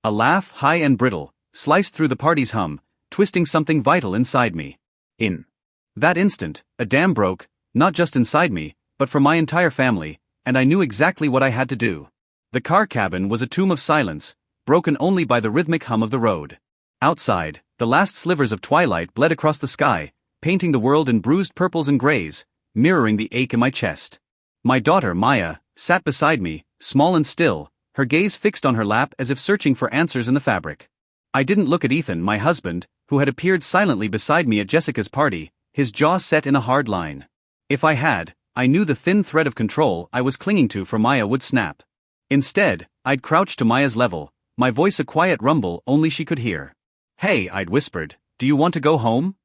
A laugh, high and brittle, sliced through the party's hum, twisting something vital inside me. In that instant, a dam broke, not just inside me, but for my entire family, and I knew exactly what I had to do. The car cabin was a tomb of silence, broken only by the rhythmic hum of the road. Outside, the last slivers of twilight bled across the sky, painting the world in bruised purples and grays, mirroring the ache in my chest. My daughter, Maya, sat beside me, small and still, her gaze fixed on her lap as if searching for answers in the fabric. I didn't look at Ethan, my husband, who had appeared silently beside me at Jessica's party, his jaw set in a hard line. If I had, I knew the thin thread of control I was clinging to for Maya would snap. Instead, I'd crouched to Maya's level, my voice a quiet rumble only she could hear. "Hey," I'd whispered, "do you want to go home?"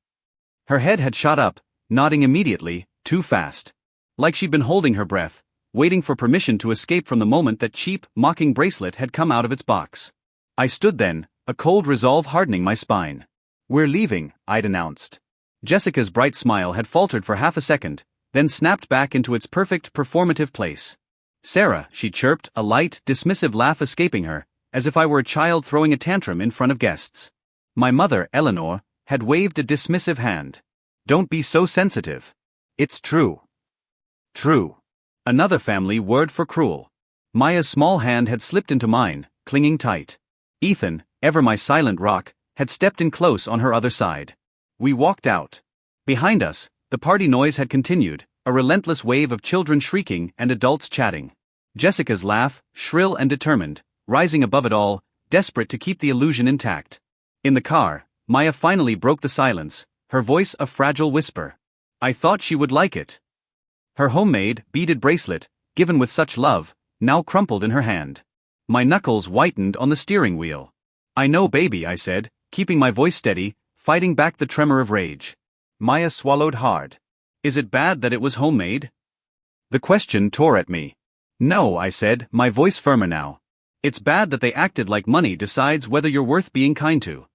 Her head had shot up, nodding immediately, too fast. Like she'd been holding her breath, waiting for permission to escape from the moment that cheap, mocking bracelet had come out of its box. I stood then, a cold resolve hardening my spine. "We're leaving," I'd announced. Jessica's bright smile had faltered for half a second, then snapped back into its perfect, performative place. "Sarah," she chirped, a light, dismissive laugh escaping her, as if I were a child throwing a tantrum in front of guests. My mother, Eleanor, had waved a dismissive hand. "Don't be so sensitive. It's true." True. Another family word for cruel. Maya's small hand had slipped into mine, clinging tight. Ethan, ever my silent rock, had stepped in close on her other side. We walked out. Behind us, the party noise had continued, a relentless wave of children shrieking and adults chatting. Jessica's laugh, shrill and determined, rising above it all, desperate to keep the illusion intact. In the car, Maya finally broke the silence, her voice a fragile whisper. "I thought she would like it." Her homemade, beaded bracelet, given with such love, now crumpled in her hand. My knuckles whitened on the steering wheel. "I know, baby," I said, keeping my voice steady, fighting back the tremor of rage. Maya swallowed hard. "Is it bad that it was homemade?" The question tore at me. "No," I said, my voice firmer now. "It's bad that they acted like money decides whether you're worth being kind to."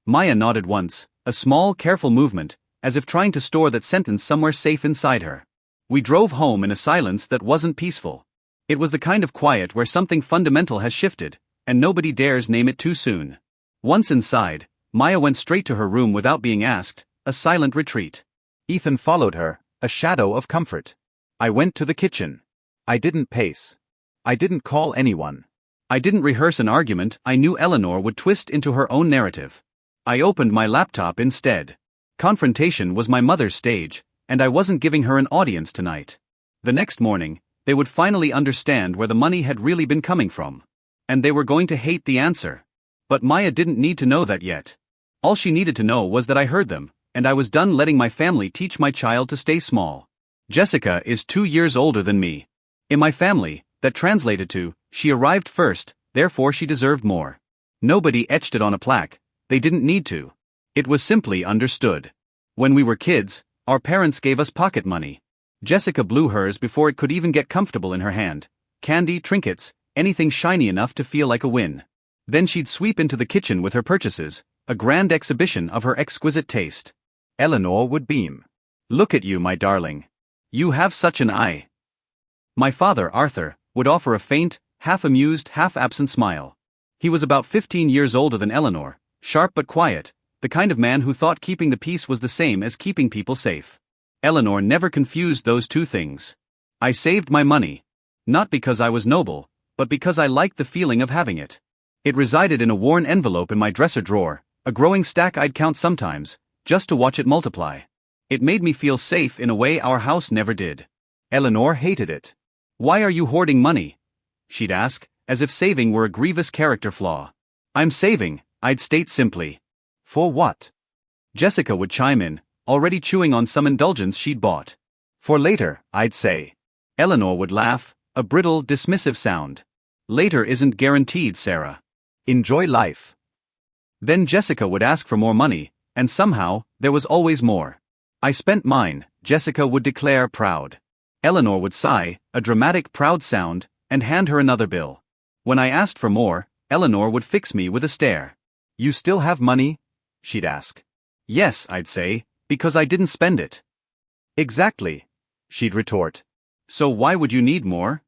Maya nodded once, a small, careful movement, as if trying to store that sentence somewhere safe inside her. We drove home in a silence that wasn't peaceful. It was the kind of quiet where something fundamental has shifted, and nobody dares name it too soon. Once inside, Maya went straight to her room without being asked, a silent retreat. Ethan followed her, a shadow of comfort. I went to the kitchen. I didn't pace. I didn't call anyone. I didn't rehearse an argument I knew Eleanor would twist into her own narrative. I opened my laptop instead. Confrontation was my mother's stage, and I wasn't giving her an audience tonight. The next morning, they would finally understand where the money had really been coming from. And they were going to hate the answer. But Maya didn't need to know that yet. All she needed to know was that I heard them, and I was done letting my family teach my child to stay small. Jessica is 2 years older than me. In my family, that translated to, she arrived first, therefore she deserved more. Nobody etched it on a plaque. They didn't need to. It was simply understood. When we were kids, our parents gave us pocket money. Jessica blew hers before it could even get comfortable in her hand. Candy, trinkets, anything shiny enough to feel like a win. Then she'd sweep into the kitchen with her purchases, a grand exhibition of her exquisite taste. Eleanor would beam. "Look at you, my darling. You have such an eye." My father, Arthur, would offer a faint, half-amused, half-absent smile. He was about 15 years older than Eleanor, sharp but quiet, the kind of man who thought keeping the peace was the same as keeping people safe. Eleanor never confused those two things. I saved my money. Not because I was noble, but because I liked the feeling of having it. It resided in a worn envelope in my dresser drawer, a growing stack I'd count sometimes, just to watch it multiply. It made me feel safe in a way our house never did. Eleanor hated it. "Why are you hoarding money?" she'd ask, as if saving were a grievous character flaw. "I'm saving," I'd state simply. "For what?" Jessica would chime in, already chewing on some indulgence she'd bought. "For later," I'd say. Eleanor would laugh, a brittle, dismissive sound. "Later isn't guaranteed, Sarah. Enjoy life." Then Jessica would ask for more money, and somehow, there was always more. "I spent mine," Jessica would declare proud. Eleanor would sigh, a dramatic proud sound, and hand her another bill. When I asked for more, Eleanor would fix me with a stare. "You still have money?" she'd ask. "Yes," I'd say, "because I didn't spend it." "Exactly," she'd retort. "So why would you need more?"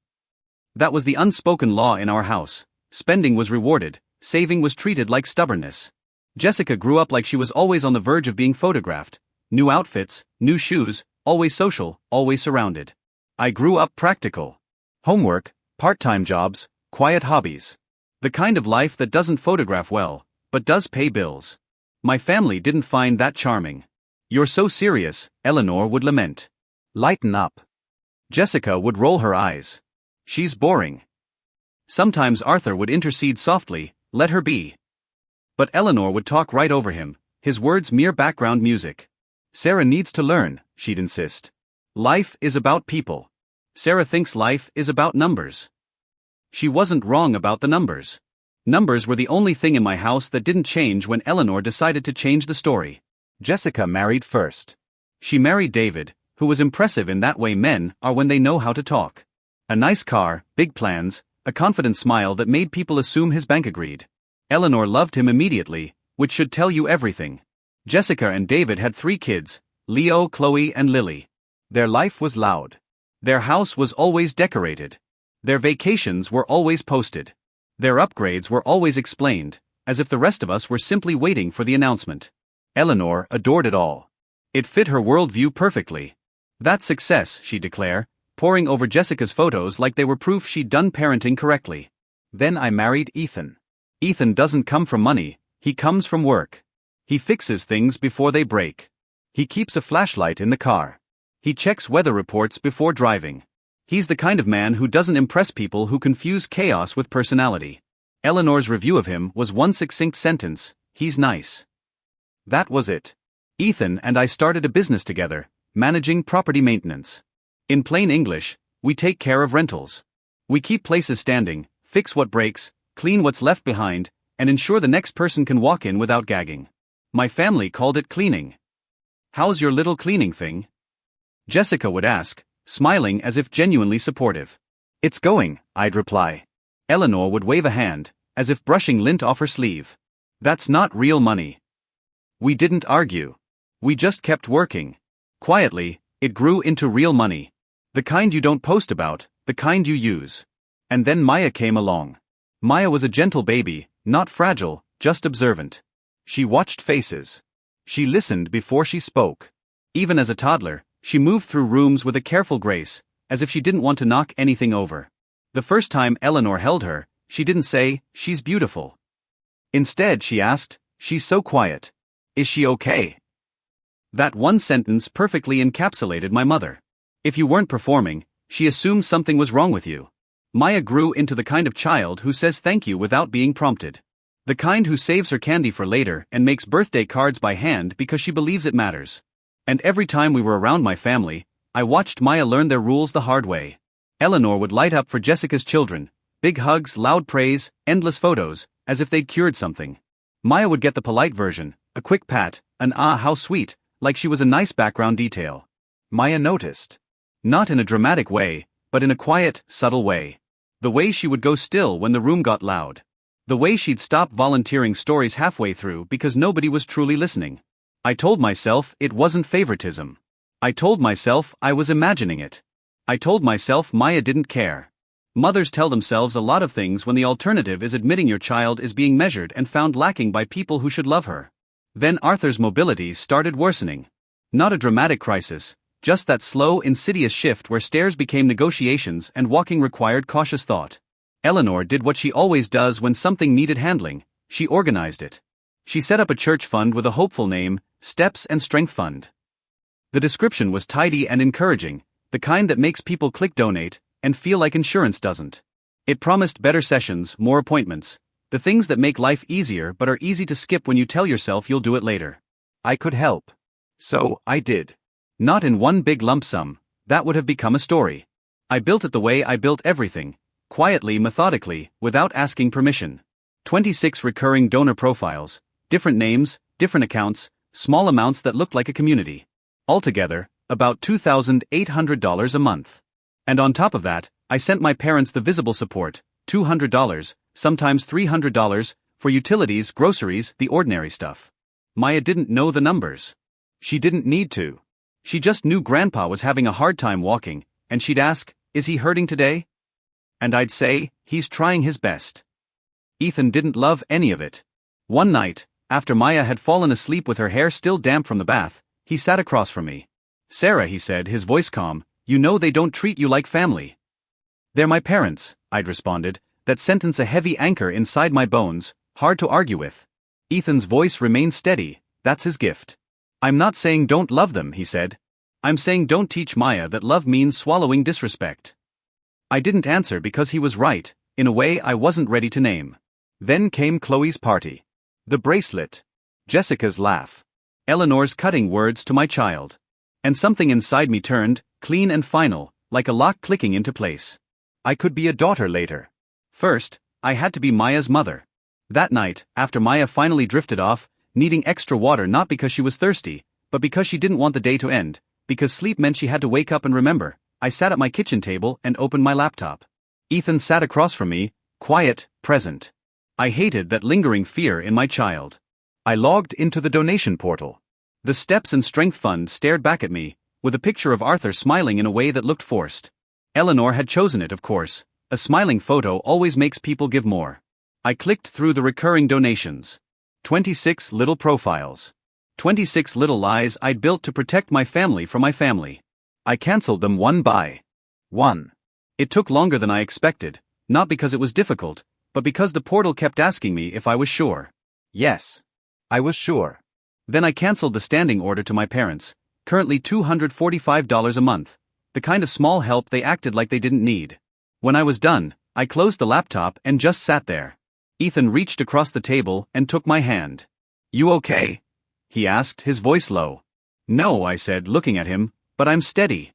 That was the unspoken law in our house. Spending was rewarded, saving was treated like stubbornness. Jessica grew up like she was always on the verge of being photographed. New outfits, new shoes, always social, always surrounded. I grew up practical. Homework, part-time jobs, quiet hobbies. The kind of life that doesn't photograph well, but does pay bills. My family didn't find that charming. "You're so serious," Eleanor would lament. "Lighten up." Jessica would roll her eyes. "She's boring." Sometimes Arthur would intercede softly, "Let her be." But Eleanor would talk right over him, his words mere background music. "Sarah needs to learn," she'd insist. "Life is about people. Sarah thinks life is about numbers." She wasn't wrong about the numbers. Numbers were the only thing in my house that didn't change when Eleanor decided to change the story. Jessica married first. She married David, who was impressive in that way men are when they know how to talk. A nice car, big plans, a confident smile that made people assume his bank agreed. Eleanor loved him immediately, which should tell you everything. Jessica and David had 3 kids, Leo, Chloe and Lily. Their life was loud. Their house was always decorated. Their vacations were always posted. Their upgrades were always explained, as if the rest of us were simply waiting for the announcement. Eleanor adored it all. It fit her worldview perfectly. "That's success," she'd declare, poring over Jessica's photos like they were proof she'd done parenting correctly. Then I married Ethan. Ethan doesn't come from money, he comes from work. He fixes things before they break. He keeps a flashlight in the car. He checks weather reports before driving. He's the kind of man who doesn't impress people who confuse chaos with personality. Eleanor's review of him was one succinct sentence: "He's nice." That was it. Ethan and I started a business together, managing property maintenance. In plain English, we take care of rentals. We keep places standing, fix what breaks, clean what's left behind, and ensure the next person can walk in without gagging. My family called it cleaning. "How's your little cleaning thing?" Jessica would ask, smiling as if genuinely supportive. "It's going," I'd reply. Eleanor would wave a hand, as if brushing lint off her sleeve. "That's not real money." We didn't argue. We just kept working. Quietly, it grew into real money. The kind you don't post about, the kind you use. And then Maya came along. Maya was a gentle baby, not fragile, just observant. She watched faces. She listened before she spoke. Even as a toddler, she moved through rooms with a careful grace, as if she didn't want to knock anything over. The first time Eleanor held her, she didn't say, "She's beautiful." Instead, she asked, "She's so quiet. Is she okay?" That one sentence perfectly encapsulated my mother. If you weren't performing, she assumed something was wrong with you. Maya grew into the kind of child who says thank you without being prompted. The kind who saves her candy for later and makes birthday cards by hand because she believes it matters. And every time we were around my family, I watched Maya learn their rules the hard way. Eleanor would light up for Jessica's children, big hugs, loud praise, endless photos, as if they'd cured something. Maya would get the polite version, a quick pat, an "ah, how sweet," like she was a nice background detail. Maya noticed. Not in a dramatic way, but in a quiet, subtle way. The way she would go still when the room got loud. The way she'd stop volunteering stories halfway through because nobody was truly listening. I told myself it wasn't favoritism. I told myself I was imagining it. I told myself Maya didn't care. Mothers tell themselves a lot of things when the alternative is admitting your child is being measured and found lacking by people who should love her. Then Arthur's mobility started worsening. Not a dramatic crisis, just that slow, insidious shift where stairs became negotiations and walking required cautious thought. Eleanor did what she always does when something needed handling: she organized it. She set up a church fund with a hopeful name, Steps and Strength Fund. The description was tidy and encouraging, the kind that makes people click donate and feel like insurance doesn't. It promised better sessions, more appointments, the things that make life easier but are easy to skip when you tell yourself you'll do it later. I could help. So, I did. Not in one big lump sum, that would have become a story. I built it the way I built everything, quietly, methodically, without asking permission. 26 recurring donor profiles, different names, different accounts, small amounts that looked like a community. Altogether, about $2,800 a month. And on top of that, I sent my parents the visible support, $200, sometimes $300, for utilities, groceries, the ordinary stuff. Maya didn't know the numbers. She didn't need to. She just knew Grandpa was having a hard time walking, and she'd ask, "Is he hurting today?" And I'd say, "He's trying his best." Ethan didn't love any of it. One night, after Maya had fallen asleep with her hair still damp from the bath, he sat across from me. "Sarah," he said, his voice calm, "you know they don't treat you like family." "They're my parents," I'd responded, that sentence a heavy anchor inside my bones, hard to argue with. Ethan's voice remained steady, "That's his gift." "I'm not saying don't love them," he said. "I'm saying don't teach Maya that love means swallowing disrespect." I didn't answer because he was right, in a way I wasn't ready to name. Then came Chloe's party. The bracelet. Jessica's laugh. Eleanor's cutting words to my child. And something inside me turned, clean and final, like a lock clicking into place. I could be a daughter later. First, I had to be Maya's mother. That night, after Maya finally drifted off, needing extra water not because she was thirsty, but because she didn't want the day to end, because sleep meant she had to wake up and remember, I sat at my kitchen table and opened my laptop. Ethan sat across from me, quiet, present. I hated that lingering fear in my child. I logged into the donation portal. The Steps and Strength Fund stared back at me, with a picture of Arthur smiling in a way that looked forced. Eleanor had chosen it, of course. A smiling photo always makes people give more. I clicked through the recurring donations. 26 little profiles. 26 little lies I'd built to protect my family from my family. I cancelled them one by one. It took longer than I expected, not because it was difficult, but because the portal kept asking me if I was sure. Yes. I was sure. Then I cancelled the standing order to my parents, currently $245 a month, the kind of small help they acted like they didn't need. When I was done, I closed the laptop and just sat there. Ethan reached across the table and took my hand. "You okay?" he asked, his voice low. "No," I said, looking at him, "but I'm steady."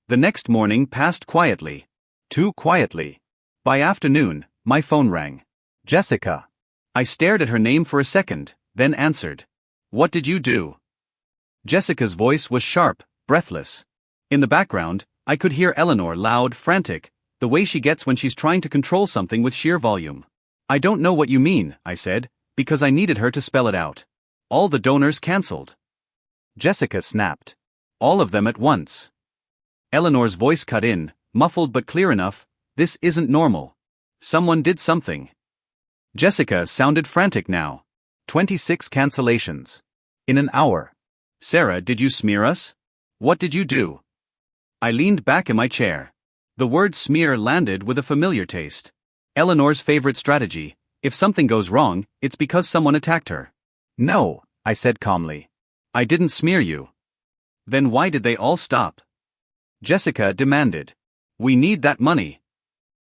The next morning passed quietly. Too quietly. By afternoon, my phone rang. "Jessica." I stared at her name for a second, then answered. "What did you do?" Jessica's voice was sharp, breathless. In the background, I could hear Eleanor loud, frantic, the way she gets when she's trying to control something with sheer volume. "I don't know what you mean," I said, because I needed her to spell it out. "All the donors cancelled." Jessica snapped. "All of them at once." Eleanor's voice cut in, muffled but clear enough. "This isn't normal. Someone did something." Jessica sounded frantic now. 26 cancellations. In an hour. "Sarah, did you smear us? What did you do?" I leaned back in my chair. The word smear landed with a familiar taste. Eleanor's favorite strategy: if something goes wrong, it's because someone attacked her. "No," I said calmly. "I didn't smear you." "Then why did they all stop?" Jessica demanded. "We need that money."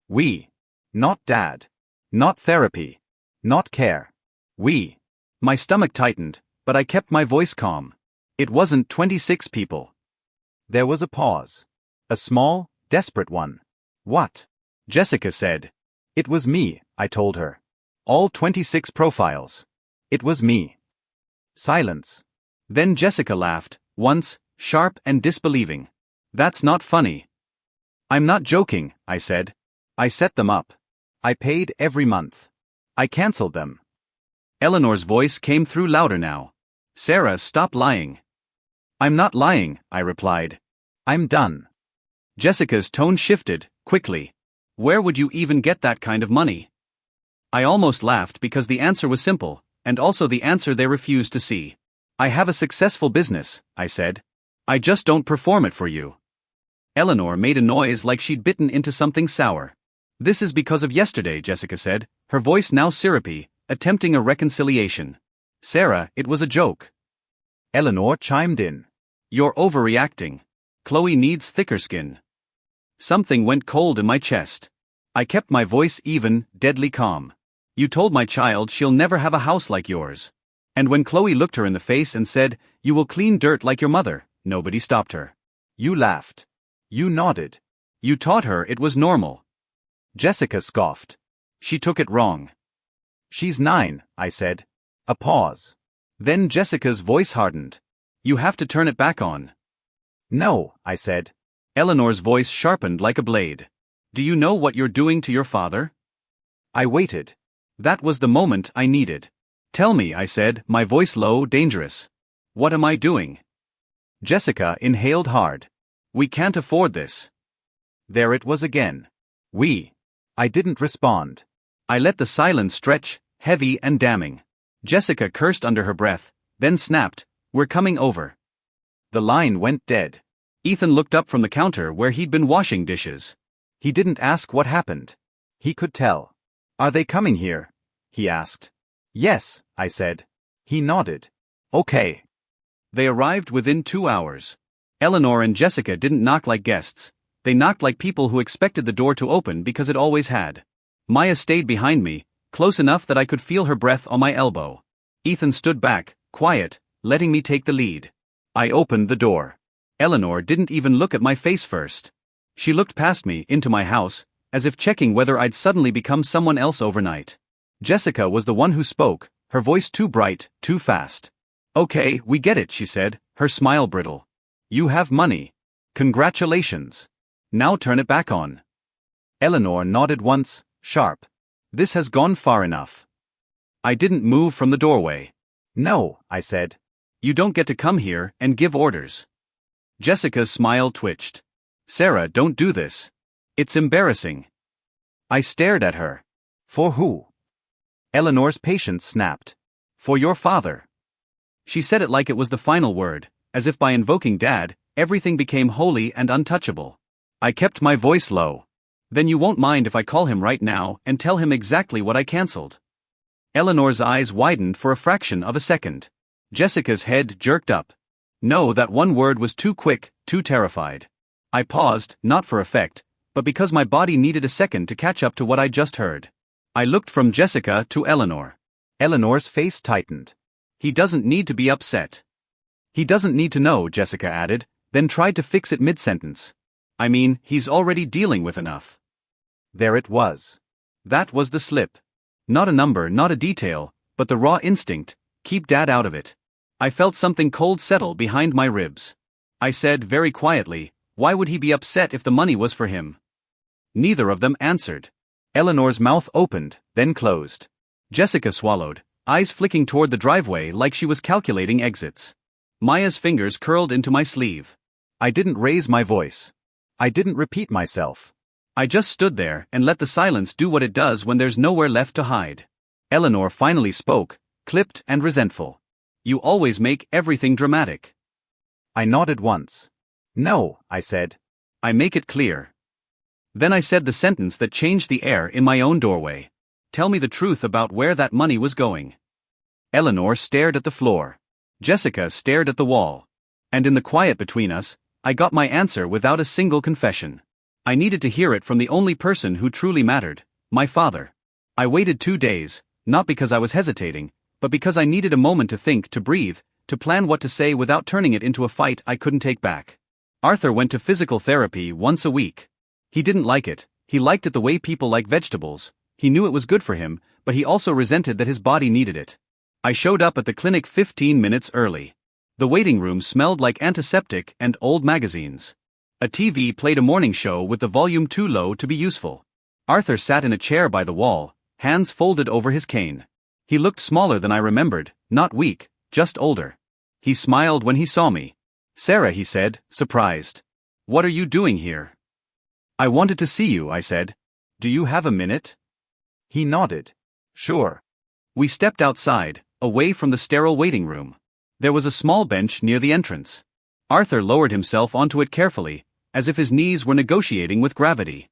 "We." Not Dad. Not therapy. Not care. "We." My stomach tightened, but I kept my voice calm. It wasn't 26 people. There was a pause. A small, desperate one. "What?" Jessica said. "It was me," I told her. "All 26 profiles. It was me." Silence. Then Jessica laughed, once, sharp and disbelieving. "That's not funny." "I'm not joking," I said. "I set them up. I paid every month. I cancelled them." Eleanor's voice came through louder now. "Sarah, stop lying." "I'm not lying," I replied. "I'm done." Jessica's tone shifted, quickly. "Where would you even get that kind of money?" I almost laughed because the answer was simple, and also the answer they refused to see. "I have a successful business," I said. "I just don't perform it for you." Eleanor made a noise like she'd bitten into something sour. "This is because of yesterday," Jessica said, her voice now syrupy, attempting a reconciliation. "Sarah, it was a joke." Eleanor chimed in. "You're overreacting. Chloe needs thicker skin." Something went cold in my chest. I kept my voice even, deadly calm. "You told my child she'll never have a house like yours." And when Chloe looked her in the face and said, "You will clean dirt like your mother," nobody stopped her. You laughed. You nodded. You taught her it was normal. Jessica scoffed. She took it wrong. "She's 9, I said. A pause. Then Jessica's voice hardened. "You have to turn it back on." "No," I said. Eleanor's voice sharpened like a blade. "Do you know what you're doing to your father?" I waited. That was the moment I needed. "Tell me," I said, my voice low, dangerous. "What am I doing?" Jessica inhaled hard. "We can't afford this." There it was again. "We." I didn't respond. I let the silence stretch, heavy and damning. Jessica cursed under her breath, then snapped, "We're coming over." The line went dead. Ethan looked up from the counter where he'd been washing dishes. He didn't ask what happened. He could tell. "Are they coming here?" he asked. "Yes," I said. He nodded. "Okay." They arrived within 2 hours. Eleanor and Jessica didn't knock like guests. They knocked like people who expected the door to open because it always had. Maya stayed behind me, close enough that I could feel her breath on my elbow. Ethan stood back, quiet, letting me take the lead. I opened the door. Eleanor didn't even look at my face first. She looked past me, into my house, as if checking whether I'd suddenly become someone else overnight. Jessica was the one who spoke, her voice too bright, too fast. "Okay, we get it," she said, her smile brittle. "You have money. Congratulations. Now turn it back on." Eleanor nodded once, sharp. "This has gone far enough." I didn't move from the doorway. "No," I said. "You don't get to come here and give orders." Jessica's smile twitched. "Sarah, don't do this. It's embarrassing." I stared at her. "For who?" Eleanor's patience snapped. "For your father." She said it like it was the final word, as if by invoking Dad, everything became holy and untouchable. I kept my voice low. "Then you won't mind if I call him right now and tell him exactly what I canceled?" Eleanor's eyes widened for a fraction of a second. Jessica's head jerked up. No, that one word was too quick, too terrified. I paused, not for effect, but because my body needed a second to catch up to what I'd just heard. I looked from Jessica to Eleanor. Eleanor's face tightened. "He doesn't need to be upset." "He doesn't need to know," Jessica added, then tried to fix it mid-sentence. "I mean, he's already dealing with enough." There it was. That was the slip. Not a number, not a detail, but the raw instinct, keep Dad out of it. I felt something cold settle behind my ribs. I said very quietly, "Why would he be upset if the money was for him?" Neither of them answered. Eleanor's mouth opened, then closed. Jessica swallowed, eyes flicking toward the driveway like she was calculating exits. Maya's fingers curled into my sleeve. I didn't raise my voice. I didn't repeat myself. I just stood there and let the silence do what it does when there's nowhere left to hide. Eleanor finally spoke, clipped and resentful. "You always make everything dramatic." I nodded once. "No," I said. "I make it clear." Then I said the sentence that changed the air in my own doorway. "Tell me the truth about where that money was going." Eleanor stared at the floor. Jessica stared at the wall. And in the quiet between us, I got my answer without a single confession. I needed to hear it from the only person who truly mattered, my father. I waited 2 days, not because I was hesitating, but because I needed a moment to think, to breathe, to plan what to say without turning it into a fight I couldn't take back. Arthur went to physical therapy once a week. He didn't like it. He liked it the way people like vegetables. He knew it was good for him, but he also resented that his body needed it. I showed up at the clinic 15 minutes early. The waiting room smelled like antiseptic and old magazines. A TV played a morning show with the volume too low to be useful. Arthur sat in a chair by the wall, hands folded over his cane. He looked smaller than I remembered, not weak, just older. He smiled when he saw me. "Sarah," he said, surprised. "What are you doing here?" "I wanted to see you," I said. "Do you have a minute?" He nodded. "Sure." We stepped outside, away from the sterile waiting room. There was a small bench near the entrance. Arthur lowered himself onto it carefully, as if his knees were negotiating with gravity.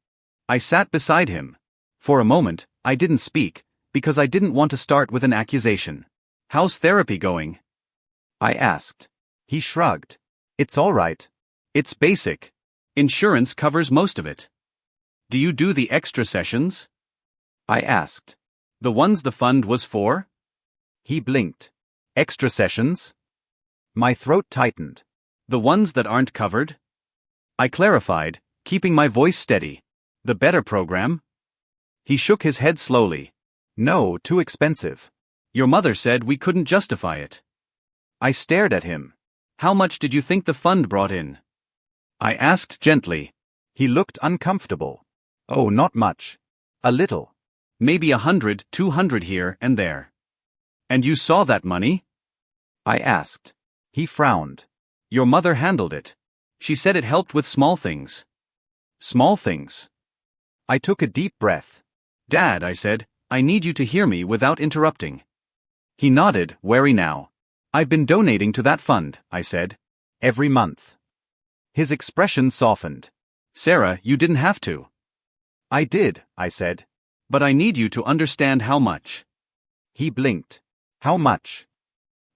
I sat beside him. For a moment, I didn't speak, because I didn't want to start with an accusation. "How's therapy going?" I asked. He shrugged. "It's all right. It's basic. Insurance covers most of it." "Do you do the extra sessions?" I asked. "The ones the fund was for?" He blinked. "Extra sessions?" My throat tightened. "The ones that aren't covered?" I clarified, keeping my voice steady. "The better program?" He shook his head slowly. "No, too expensive. Your mother said we couldn't justify it." I stared at him. "How much did you think the fund brought in?" I asked gently. He looked uncomfortable. "Oh, not much. A little. Maybe 100, 200 here and there." "And you saw that money?" I asked. He frowned. "Your mother handled it. She said it helped with small things." "Small things?" I took a deep breath. "Dad," I said, I need you to hear me without interrupting. He nodded, wary now. I've been donating to that fund, I said. Every month. His expression softened. Sarah, you didn't have to. I did, I said. But I need you to understand how much. He blinked. How much?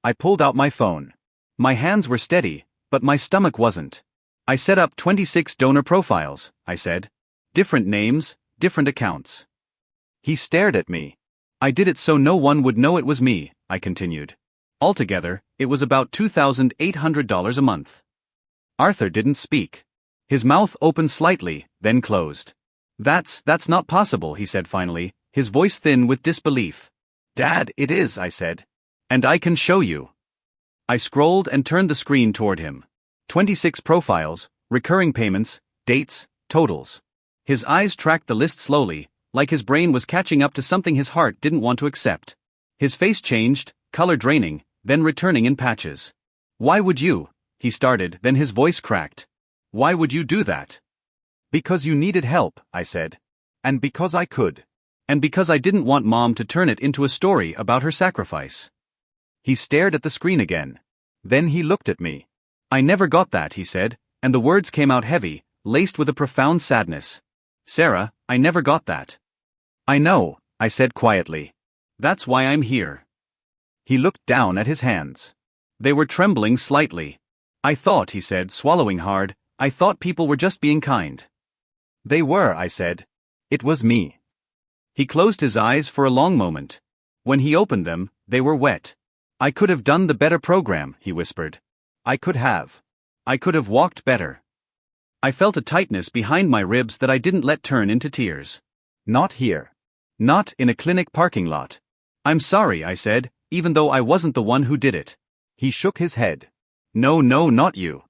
I pulled out my phone. My hands were steady, but my stomach wasn't. I set up 26 donor profiles, I said. Different names, different accounts. He stared at me. I did it so no one would know it was me, I continued. Altogether, it was about $2,800 a month. Arthur didn't speak. His mouth opened slightly, then closed. That's not possible, he said finally, his voice thin with disbelief. Dad, it is, I said. And I can show you. I scrolled and turned the screen toward him. 26 profiles, recurring payments, dates, totals. His eyes tracked the list slowly, like his brain was catching up to something his heart didn't want to accept. His face changed, color draining, then returning in patches. Why would you? He started, then his voice cracked. Why would you do that? Because you needed help, I said. And because I could. And because I didn't want Mom to turn it into a story about her sacrifice. He stared at the screen again. Then he looked at me. I never got that, he said, and the words came out heavy, laced with a profound sadness. Sarah, I never got that. I know, I said quietly. That's why I'm here. He looked down at his hands. They were trembling slightly. I thought, he said, swallowing hard, I thought people were just being kind. They were, I said. It was me. He closed his eyes for a long moment. When he opened them, they were wet. I could have done the better program, he whispered. I could have. I could have walked better. I felt a tightness behind my ribs that I didn't let turn into tears. Not here. Not in a clinic parking lot. I'm sorry, I said, even though I wasn't the one who did it. He shook his head. No, not you.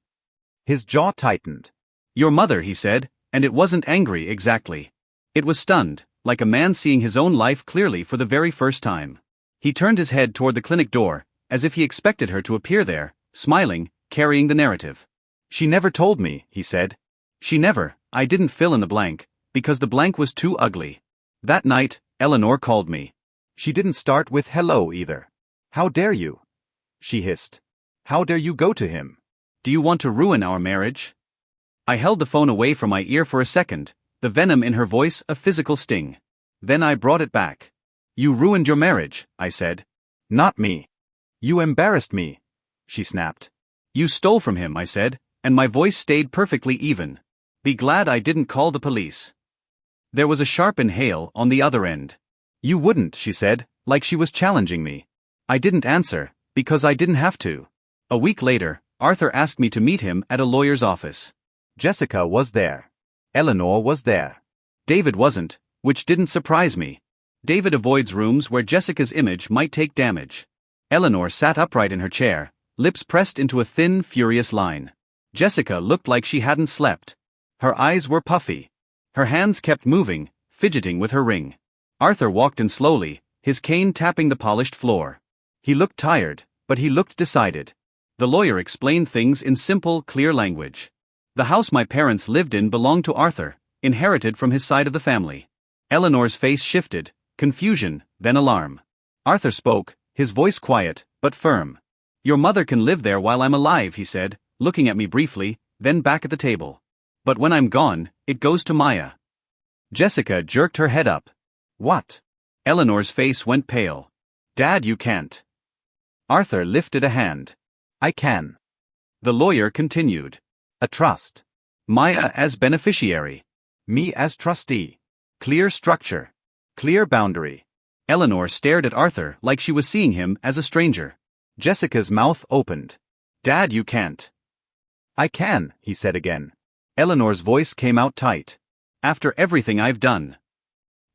His jaw tightened. Your mother, he said, and it wasn't angry exactly. It was stunned, like a man seeing his own life clearly for the very first time. He turned his head toward the clinic door, as if he expected her to appear there, smiling, carrying the narrative. She never told me, he said. She never, I didn't fill in the blank, because the blank was too ugly. That night, Eleanor called me. She didn't start with hello either. How dare you? She hissed. How dare you go to him? Do you want to ruin our marriage? I held the phone away from my ear for a second, the venom in her voice a physical sting. Then I brought it back. You ruined your marriage, I said. Not me. You embarrassed me, she snapped. You stole from him, I said, and my voice stayed perfectly even. Be glad I didn't call the police. There was a sharp inhale on the other end. You wouldn't, she said, like she was challenging me. I didn't answer, because I didn't have to. A week later, Arthur asked me to meet him at a lawyer's office. Jessica was there. Eleanor was there. David wasn't, which didn't surprise me. David avoids rooms where Jessica's image might take damage. Eleanor sat upright in her chair, lips pressed into a thin, furious line. Jessica looked like she hadn't slept. Her eyes were puffy. Her hands kept moving, fidgeting with her ring. Arthur walked in slowly, his cane tapping the polished floor. He looked tired, but he looked decided. The lawyer explained things in simple, clear language. The house my parents lived in belonged to Arthur, inherited from his side of the family. Eleanor's face shifted, confusion, then alarm. Arthur spoke, his voice quiet, but firm. Your mother can live there while I'm alive, he said, looking at me briefly, then back at the table. But when I'm gone, it goes to Maya. Jessica jerked her head up. What? Eleanor's face went pale. Dad, you can't. Arthur lifted a hand. I can. The lawyer continued. A trust. Maya as beneficiary. Me as trustee. Clear structure. Clear boundary. Eleanor stared at Arthur like she was seeing him as a stranger. Jessica's mouth opened. Dad, you can't. I can, he said again. Eleanor's voice came out tight. After everything I've done.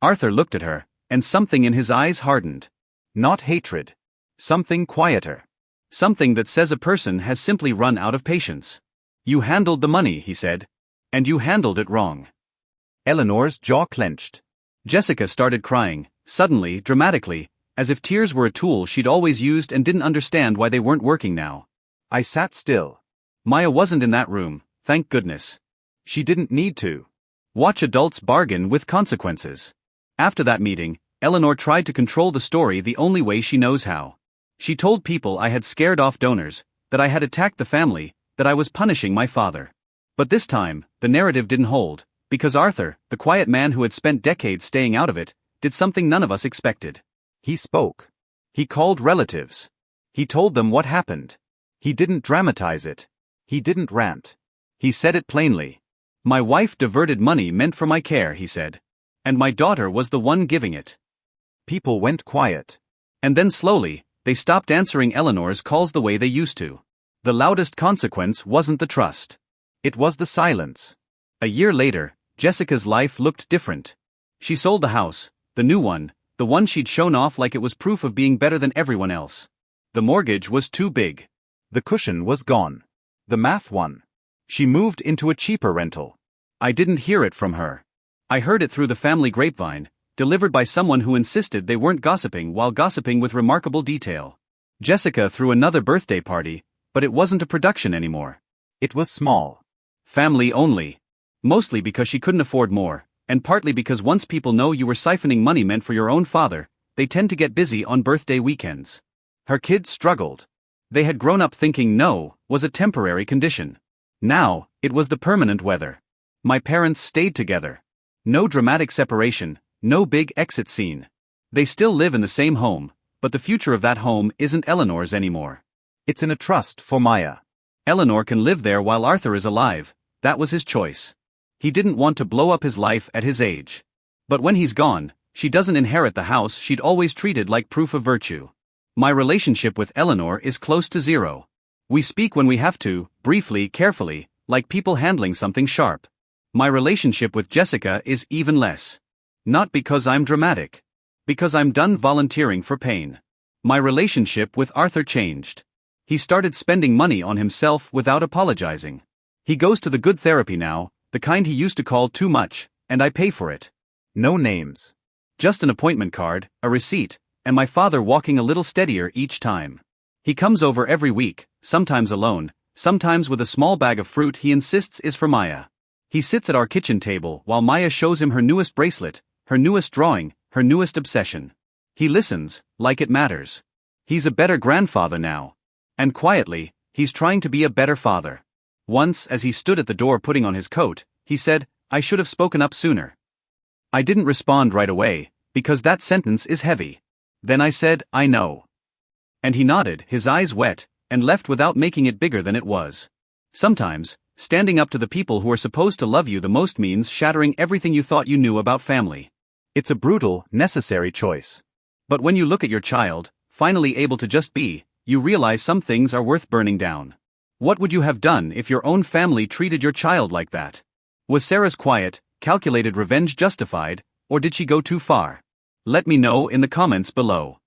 Arthur looked at her, and something in his eyes hardened. Not hatred. Something quieter. Something that says a person has simply run out of patience. You handled the money, he said. And you handled it wrong. Eleanor's jaw clenched. Jessica started crying, suddenly, dramatically, as if tears were a tool she'd always used and didn't understand why they weren't working now. I sat still. Maya wasn't in that room, thank goodness. She didn't need to. Watch adults bargain with consequences. After that meeting, Eleanor tried to control the story the only way she knows how. She told people I had scared off donors, that I had attacked the family, that I was punishing my father. But this time, the narrative didn't hold, because Arthur, the quiet man who had spent decades staying out of it, did something none of us expected. He spoke. He called relatives. He told them what happened. He didn't dramatize it. He didn't rant. He said it plainly. My wife diverted money meant for my care, he said. And my daughter was the one giving it. People went quiet. And then slowly, they stopped answering Eleanor's calls the way they used to. The loudest consequence wasn't the trust. It was the silence. A year later, Jessica's life looked different. She sold the house, the new one, the one she'd shown off like it was proof of being better than everyone else. The mortgage was too big. The cushion was gone. The math won. She moved into a cheaper rental. I didn't hear it from her. I heard it through the family grapevine, delivered by someone who insisted they weren't gossiping while gossiping with remarkable detail. Jessica threw another birthday party, but it wasn't a production anymore. It was small. Family only. Mostly because she couldn't afford more, and partly because once people know you were siphoning money meant for your own father, they tend to get busy on birthday weekends. Her kids struggled. They had grown up thinking no was a temporary condition. Now, it was the permanent weather. My parents stayed together. No dramatic separation, no big exit scene. They still live in the same home, but the future of that home isn't Eleanor's anymore. It's in a trust for Maya. Eleanor can live there while Arthur is alive, that was his choice. He didn't want to blow up his life at his age. But when he's gone, she doesn't inherit the house she'd always treated like proof of virtue. My relationship with Eleanor is close to zero. We speak when we have to, briefly, carefully, like people handling something sharp. My relationship with Jessica is even less. Not because I'm dramatic. Because I'm done volunteering for pain. My relationship with Arthur changed. He started spending money on himself without apologizing. He goes to the good therapy now, the kind he used to call too much, and I pay for it. No names. Just an appointment card, a receipt, and my father walking a little steadier each time. He comes over every week, sometimes alone, sometimes with a small bag of fruit he insists is for Maya. He sits at our kitchen table while Maya shows him her newest bracelet, her newest drawing, her newest obsession. He listens, like it matters. He's a better grandfather now. And quietly, he's trying to be a better father. Once, as he stood at the door putting on his coat, he said, "I should have spoken up sooner." I didn't respond right away, because that sentence is heavy. Then I said, "I know." And he nodded, his eyes wet, and left without making it bigger than it was. Sometimes, standing up to the people who are supposed to love you the most means shattering everything you thought you knew about family. It's a brutal, necessary choice. But when you look at your child, finally able to just be, you realize some things are worth burning down. What would you have done if your own family treated your child like that? Was Sarah's quiet, calculated revenge justified, or did she go too far? Let me know in the comments below.